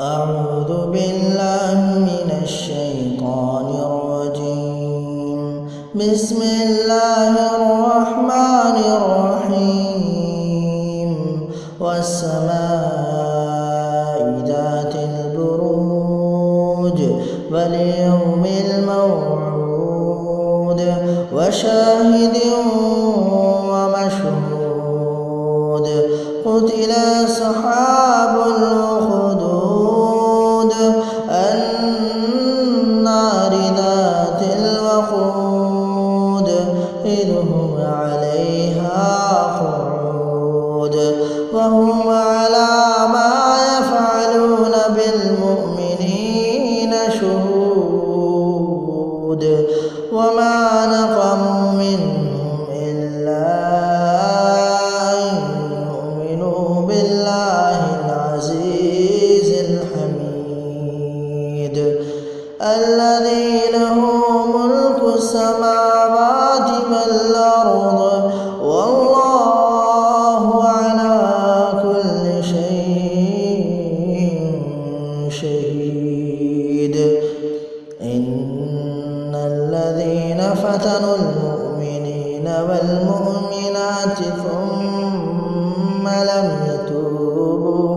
أعوذ بالله من الشيطان الرجيم. بسم الله الرحمن الرحيم. والسماء ذات البروج واليوم الموعود وشاهد ومشهود. قتل أصحاب الأخدود النار ذات الوقود إذ هم عليها قعود وهم على ما يفعلون بالمؤمنين شهود. وما نقموا منهم إلا أن يؤمنوا بالله العزيز الحميد الذي له ملك السماوات والأرض والله على كل شيء شهيد. إن الذين فتنوا المؤمنين والمؤمنات ثم لم يتوبوا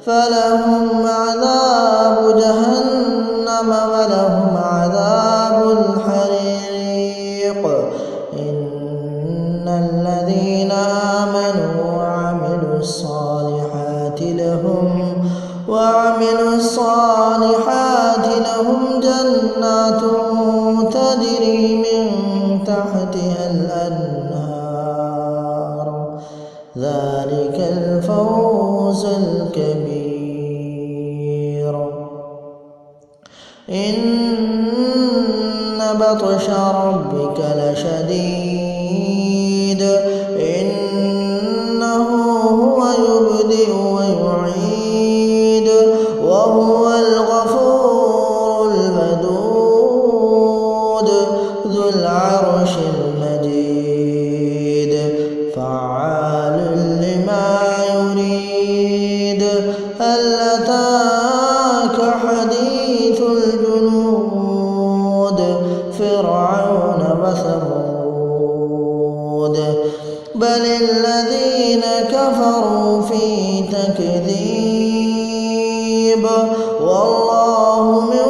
فلهم عذاب جهنم ولهم عذاب الحريق. إن الذين آمنوا وعملوا الصالحات لهم جنات تجري من تحتها الأنهار ذلك الفوز الكبير. إن بطش ربك لشديد إنه هو يبدئ ويعيد وهو الغفور الودود ذو العرش المجيد فعال لما يريد. هل أتاك حديث الجنود فرعون وثمود بل الذين كفروا في تكذيب والله من